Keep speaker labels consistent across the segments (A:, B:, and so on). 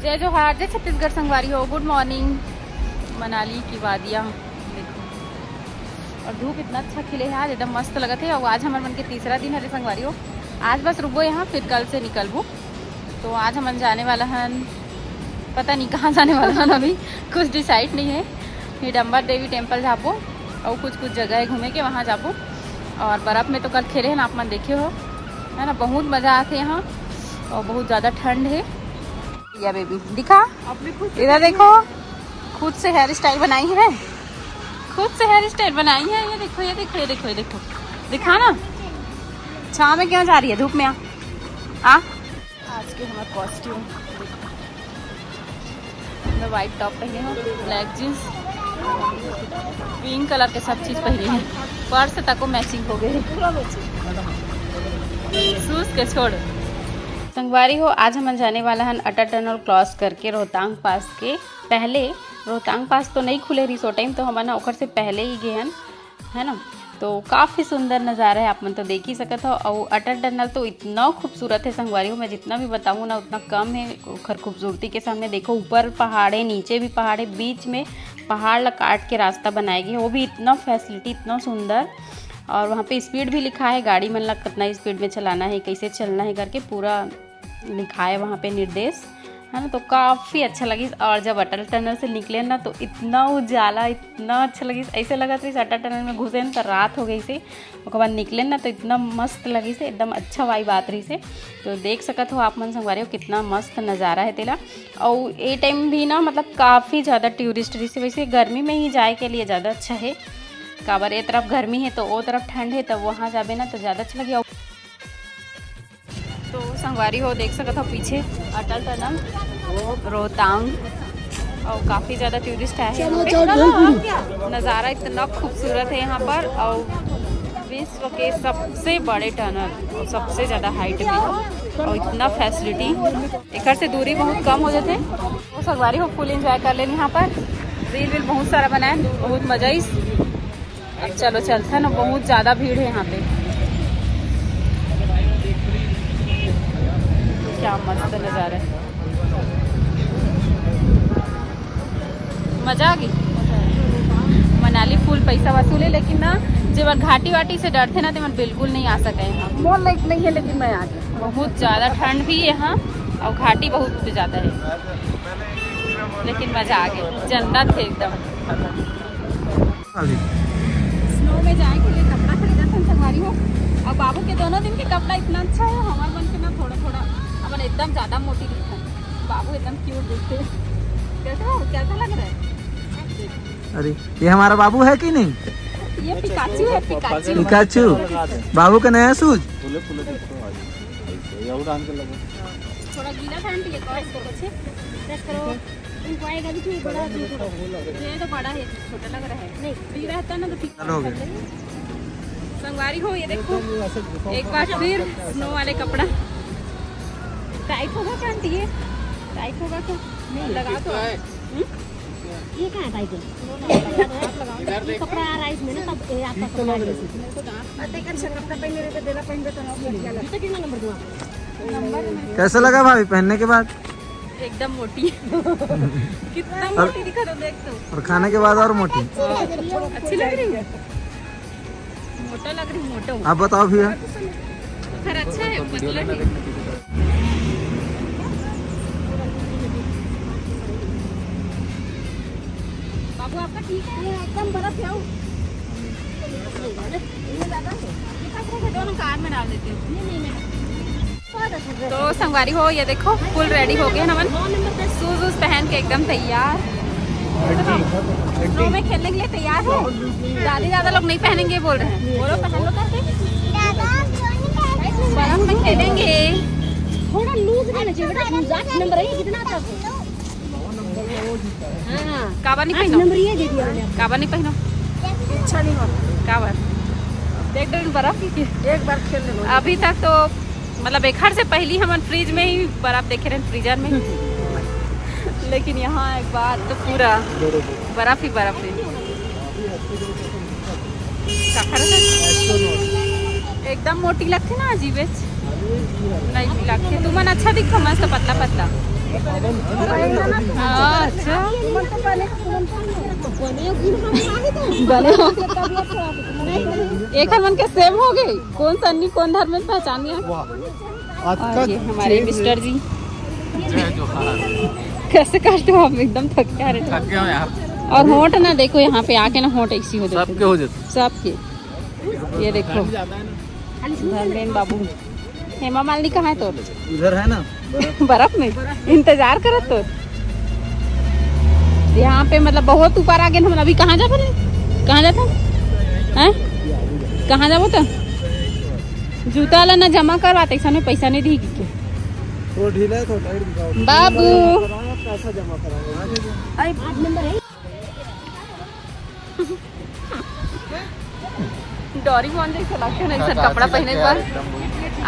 A: जय जोहार, जय छत्तीसगढ़ संगवारी हो। Good morning. मनाली की वादियाँ देखो, और धूप इतना अच्छा खिले है आज, एकदम मस्त लगत है। और आज हमारे मन के तीसरा दिन है संगवारी हो। आज बस रुको यहाँ, फिर कल से निकलबू। तो आज हम जाने वाला हन, पता नहीं कहाँ जाने वाला हन, अभी कुछ डिसाइड नहीं है। हिडम्बर देवी टेम्पल जाबो और कुछ जगह है घूमे के, वहाँ जाबो। और बर्फ़ में तो कल खेले हैं ना, आप मन देखे हो, है ना। बहुत मज़ा आते यहाँ और बहुत ज़्यादा ठंड है। या बेबी दिखा, इधर देखो, खुद से हेयर स्टाइल बनाई है, खुद से हेयर स्टाइल बनाई है। ये देखो, ये देखो, ये देखो, ये देखो, दिखा ना। छाँव में क्यों जा रही है, धूप में आ। आज के हमारा कॉस्ट्यूम देखो, मैं वाइट टॉप पहने हूँ, ब्लैक जीन्स, पिंक कलर के सब चीज़ पहनी है। पर्स तक मैचिंग हो गई, शूज के छोड़। संगवारी हो, आज हम जाने वाला हन अटल टनल क्रॉस करके रोहतांग पास के पहले। रोहतांग पास तो नहीं खुले रही सो टाइम, तो हम ना ओकर से पहले ही गए हन, है ना। तो काफ़ी सुंदर नज़ारा है, आप मन तो देख ही सकत हो। और अटल टनल तो इतना खूबसूरत है संगवारी हो, मैं जितना भी बताऊँ ना उतना कम है खर खूबसूरती के सामने। देखो, ऊपर पहाड़ है, नीचे भी पहाड़ है, बीच में पहाड़ काट के रास्ता बनाई गई है, वो भी इतना फैसिलिटी, इतना सुंदर। और वहाँ पे स्पीड भी लिखा है, गाड़ी मन ला कितना स्पीड में चलाना है, कैसे चलना है करके पूरा लिखा है वहाँ पे निर्देश, है ना। तो काफ़ी अच्छा लगी। और जब अटल टनल से निकले ना तो इतना उजाला, इतना अच्छा लगी, ऐसे लगा था अटल टनल में घुसे न तो रात हो गई से। उसके बाद निकले ना तो इतना मस्त लगी से, एकदम अच्छा वाइब बात रही से। तो देख सकत हो आप मन संगवारी हो, कितना मस्त नज़ारा है तेला। और ये टाइम भी ना मतलब काफ़ी ज़्यादा टूरिस्ट रही से, वैसे गर्मी में ही जाए के लिए ज़्यादा अच्छा है। काबर ये तरफ गर्मी है तो वो तरफ ठंड है, तो वहाँ जाबे ना तो ज़्यादा अच्छा लगे। तो संगवारी हो देख सकते हो पीछे अटल टनल रोहतांग, और काफ़ी ज़्यादा टूरिस्ट आए हैं। नज़ारा इतना खूबसूरत है यहाँ पर, और विश्व के सबसे बड़े टनल और सबसे ज़्यादा हाइट में, और इतना फैसिलिटी, एक से दूरी बहुत कम हो जाते हैं। तो संगवारी हो फुल एंजॉय कर लें यहाँ पर। रील वील बहुत सारा बनाए, बहुत मज़ा आई। अब चलो चलते हैं ना, बहुत ज़्यादा भीड़ है यहाँ पे। क्या मस्त नज़ारा है, मज़ा आ गई। मनाली फुल पैसा वसूले, लेकिन ना जब घाटी वाटी से डरते ना तो मैं बिल्कुल नहीं आ सके यहाँ।
B: मोर लाइक नहीं है, लेकिन मैं आ गई।
A: बहुत ज़्यादा ठंड भी है यहाँ और घाटी बहुत ज़्यादा है, लेकिन मज़ा आ गया, जन्नत है एकदम। स्नो में जाए के लिए कपड़ा खरीदा था संगवारी हो, और बाबू के दोनों दिन के कपड़ा इतना अच्छा है, हमारे मन के ना थोड़ा थोड़ा अपन एकदम ज़्यादा मोटी दिखता है, बाबू एकदम क्यूट दिखते हैं। कैसा लग रहा है?
C: अरे ये हमारा बाबू है कि नहीं?
A: ये पिकाचू है, पिकाचू।
C: पिकाचू बाबू का नया शूज।
A: थोड़ा गीला था आंटी, एक और इसको कुछ प्रेस करो, इनको आएगा भी बड़ा, ये तो बड़ा है, छोटा लग रहा है। नहीं फ्री रहता ना तो ठीक हो गया। संगवारी हो ये देखो, एक बार फिर स्नो वाले कपड़ा टाइट होगा क्या आंटी? ये टाइट होगा तो नहीं लगा तो
B: ये कहाँ टाइट है? ये कपड़ा आ रहा है इसमें ना, तब ये आपका कपड़ा है। अच्छा कपड़ा पहने रहते, देना पहन देता ना, तो कितना नंबर दूँ आपको?
C: कैसा लगा भाभी पहनने के बाद?
A: एकदम मोटी कितना मोटी दिखा तो देख तो,
C: और खाने के बाद और मोटी।
A: अच्छी लग रही है, मोटा लग रही, मोटा।
C: आप बताओ भैया।
A: फिर अच्छा है, पतला है। बाबू आपका ठीक है, ये एकदम बर्फ है। दोनों कार में डाल देते हो। तो संगवारी हो ये देखो, फुल रेडी हो गए नमन, शूज वूज पहन के एकदम तैयार। स्नो में खेलने के लिए तैयार हो। दादी दादा लोग नहीं पहनेंगे बोल रहे हैं, बोलो पहन लो करके, बर्फ में खेलेंगे।
B: थोड़ा लूज रहना चाहिए बेटा, नंबर है कितना था? हाँ
A: काबर नहीं पहनो,
B: नंबर ये दे दिया मैंने।
A: काबर नहीं पहनो,
B: इच्छा नहीं होता।
A: काबर देख दो बर्फ की,
B: एक बार खेल लो।
A: अभी तक तो मतलब एक से पहली हम फ्रिज में ही बर्फ देखे रहे, फ्रीजर में, लेकिन यहाँ एक बार तो पूरा बर्फ ही बर्फ है। एकदम मोटी लगती ना, अजीब नहीं लगती। तुम अच्छा दिखो, मस्त पतला पतला। अच्छा बने हो एक मन के सेम हो गए। कौन सन्नी कौन धर्म में पहचान गया। और ये हमारे मिस्टर जी कैसे करते हो आप, एकदम थक गए यार। और होंठ ना देखो यहाँ पे आके ना होंठ ऐसी हो जाते सबके हो जाते सबके। ये देखो धर्मेंद्र बाबू। हेमा मालिनी कहाँ है तो
C: इधर है ना
A: बर्फ में इंतजार करत तो यहाँ पे मतलब बहुत ऊपर आ गए हम। अभी कहाँ जा बने कहाँ जाता हैं कहाँ जाबो तो जूता वाला ना जमा करवाते में पैसा नहीं दी के
C: तो ढीला है तो टाइट दिखाओ
A: बाबू।
C: पैसा जमा कराओ।
B: अरे 8 नंबर है।
A: डोरेमोन जैसा लगता है ना सर कपड़ा पहने के बाद।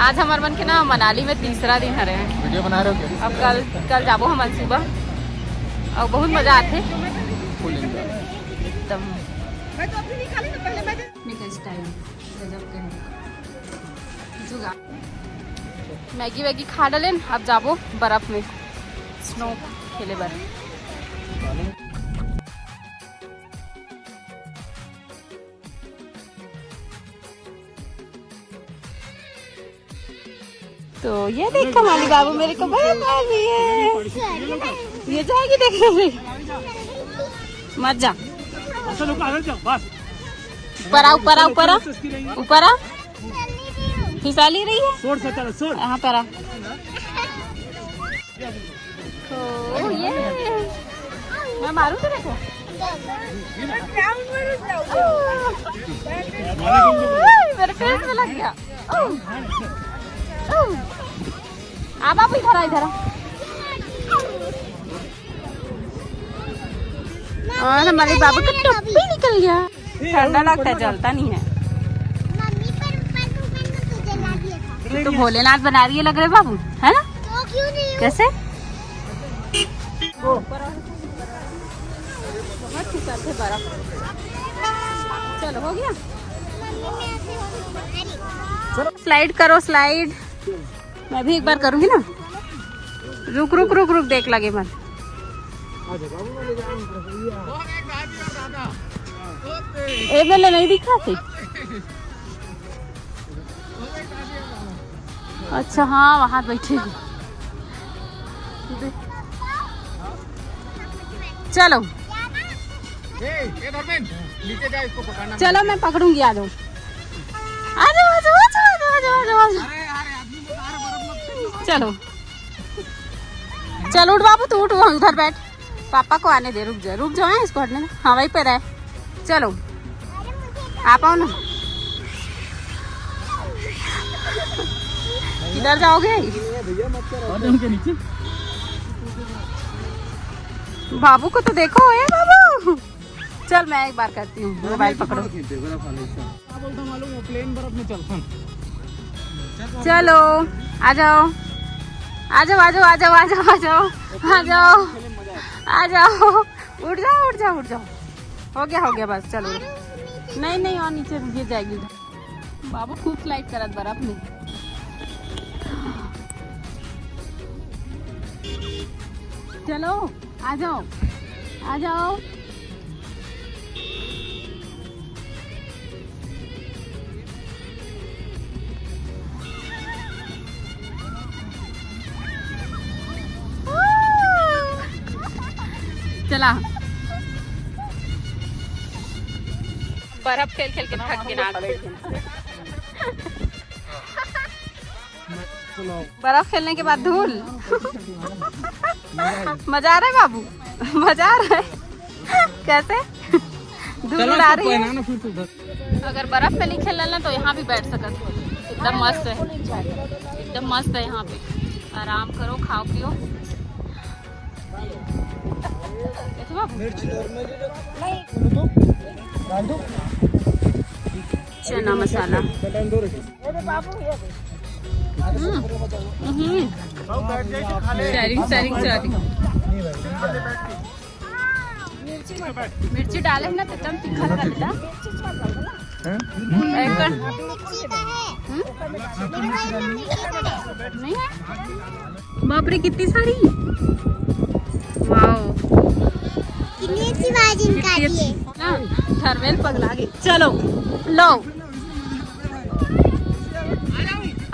A: आज हमारे मन के ना मनाली में तीसरा दिन हरे हैं।
C: वीडियो बना रहे हो क्या?
A: अब कल जाबो हम सुबह और बहुत मजा आते एकदम स्टाइल मैगी वैगी खा डालें। अब जाबो बर्फ में स्नो खेले बर। तो ये देख कमाली बाबू मेरे को बड़ा मार रही है। ये जाएगी देखने में मत जा। ऊपर आ ऊपर आ ऊपर आ ऊपर आ फिसली रही है यहाँ पर आ। तो ये मैं मारू तो देखो मेरे फेस में लग गया। आप इधर आ इधर। और हमारे बाबू का टोपी निकल गया। ठंडा लगता है जलता नहीं है। तो भोलेनाथ बना रही है लग रहे बाबू है ना।
B: तो क्यों नहीं
A: कैसे बर्फ। चलो हो गया। स्लाइड करो स्लाइड। मैं भी एक बार करूंगी ना। रुक रुक रुक रुक देख लगे मन। ए मेले नहीं दिखा थे। अच्छा हाँ वहां बैठे। चलो चलो मैं पकड़ूंगी। आ जाओ आ जाओ आ जाओ आ जाओ आ जाओ। चलो चलो उठ बाबू तू उठ उधर बैठ। पापा को आने दे। रुक जाओ है इसको हटने। हाँ वहीं पे रहे। चलो आप आओ ना। किधर जाओगे बाबू को तो देखो है बाबू। चल मैं एक बार करती हूँ। मोबाइल पकड़ो। चलो आ जाओ आ जाओ आ जाओ आ जाओ आ जाओ आ जाओ आ जाओ आ जाओ। उठ जाओ उठ जाओ उठ जाओ। हो गया बस। चलो नहीं और नीचे गिर जाएगी। बाबू खूब स्लाइड करत बर्फ में। चलो आ जाओ आ जाओ। चला बर्फ खेल खेल के थक के नाक। बर्फ खेलने के बाद धूल। मजा आ रहा है बाबू मजा आ रहा है। कैसे धूल आ रही है। अगर बर्फ में नहीं खेलना ना तो यहाँ भी बैठ सकते हो। एकदम मस्त है एकदम मस्त है। यहाँ पे आराम करो खाओ पियो। चना मसाला मिर्ची डाले ना तो एकदम तीखा लगा देता। नहीं है? बाप रे कितनी सारी, वाओ थर्मेल पगला गई। चलो लो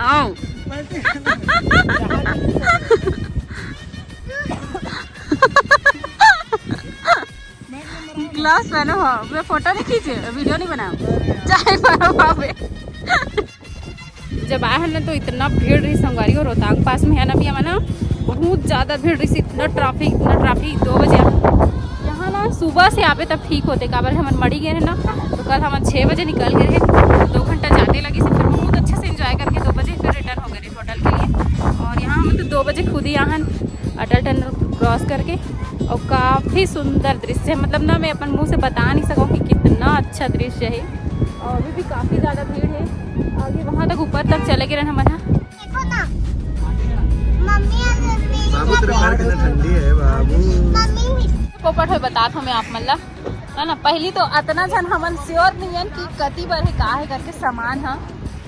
A: आओ ग्लास पहनो, मैं फोटो नहीं खींचे, वीडियो नहीं बनाओ, चाय पहनो वहाँ पे। जब आए हैं ना तो इतना भीड़ रही संगवारी और रोहतांग पास में है ना, भी हमारा बहुत ज़्यादा भीड़ रही, इतना ट्रैफिक 2 बजे यहाँ ना सुबह से आवे तब ठीक होते, काबर हम मड़ी गए ना, तो कल हम 6 बजे निकल गए हैं, 2 घंटा जाते लगी से, फिर बहुत अच्छे से एंजॉय करके 2 बजे फिर रिटर्न हो गए होटल के लिए। और यहाँ हम तो 2 बजे खुद ही यहाँ अटल टनल क्रॉस करके, और काफ़ी सुंदर दृश्य है, मतलब ना मैं अपन मुंह से बता नहीं सकूँ कि कितना अच्छा दृश्य है। और अभी भी काफ़ी ज़्यादा भीड़ है, आगे वहाँ तक ऊपर तक चले गए हमारा।
C: बाबू तेरे घर कितना ठंडी है बाबू।
A: पोपट है बता हमें आप मतलब है ना, पहली तो अतना जन हमन श्योर नहीं है कि कति बार है का है करके सामान है,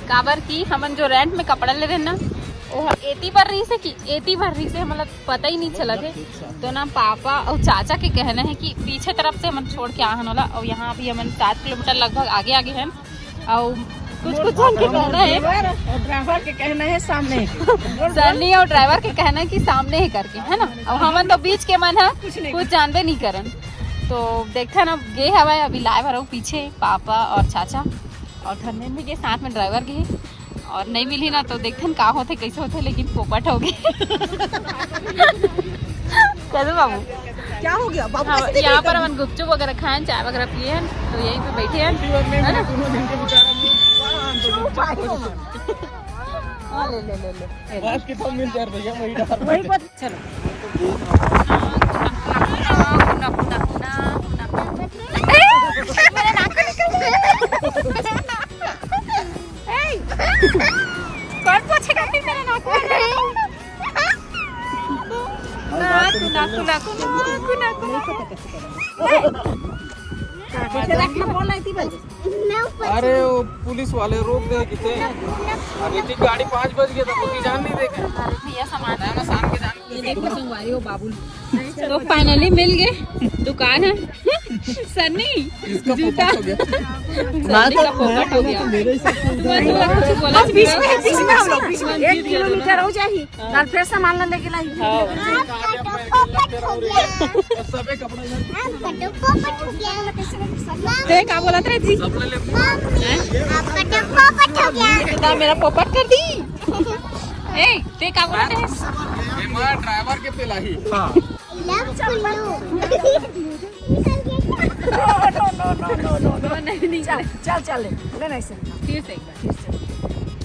A: काबर की हमन जो रेंट में कपड़ा ले रहे ना वो एती भर रही से कि एती भर रही से मतलब पता ही नहीं चला थे। तो ना पापा और चाचा के कहना है कि पीछे तरफ से हम छोड़ के आहन वाला, और यहाँ भी हम 7 किलोमीटर लगभग आगे आगे हैं। और कुछ जन के कहना है,
B: ड्राइवर के कहना है सामने
A: सनी और ड्राइवर के कहना है कि सामने ही करके है ना, और हमन तो बीच के मन है कुछ जानते नहीं करन। तो देखता ना गे हवा अभी लाए भर पीछे पापा और चाचा, और धर्मेंद्र भी गए साथ में, ड्राइवर गए और नहीं मिली ना तो देखते का होते कैसे होते, लेकिन पोपट हो गए। चलो बाबू
B: क्या हो गया बाबू?
A: हाँ, यहाँ पर हम गुपचुप वगैरह खाएं, चाय वगैरह पिए हैं, तो यहीं पे बैठे हैं है ना। हाँ, ले वही बात। चलो कौन पूछेगा फिर मेरा नाक में?
C: अरे वो पुलिस वाले रोक दे कितने, अभी तक गाड़ी 5 बज गया था, उसकी जान नहीं देखे।
A: अरे भैया सामान
C: ना शाम के जान।
A: ये देखो संगवारी हो बाबुल। तो फाइनली मिल गए, दुकान है सनी जूता, सनी का पोपट हो गया।
C: मेरे हिसाब से
A: बोला
B: बीच में हम लोग 1 किलोमीटर हो जाही और फिर सामान लेके लाई।
C: सबे कपड़ा
A: देख क्या बोला था जी, ना मेरा पोपट कर दी। ए देख क्या बोला था,
C: ये मां ड्राइवर के पे लाही। हां
A: नहीं
B: चल ले ऐसे
A: फिर से एक बार।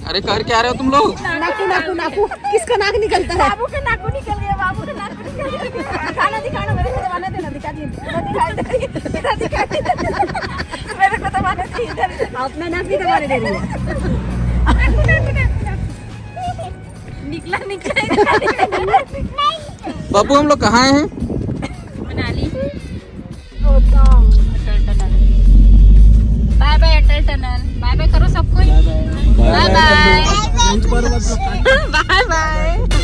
C: अरे कर क्या रहे हो तुम लोग?
B: नाकू किसका नाक निकलता है? बाबू का नाकू निकल गया, बाबू का नाकू निकल गया। दिखाना मेरे को दबाना देना, दिखा दिए मेरे को दबाना दे, इधर अपना नाक भी दबाने दे रही है।
A: निकला
C: बाबू हम लोग कहाँ हैं?
A: मनाली बाय बाय अटल टनल, बाय बाय करो सबको, बाय बाय बाय बाय।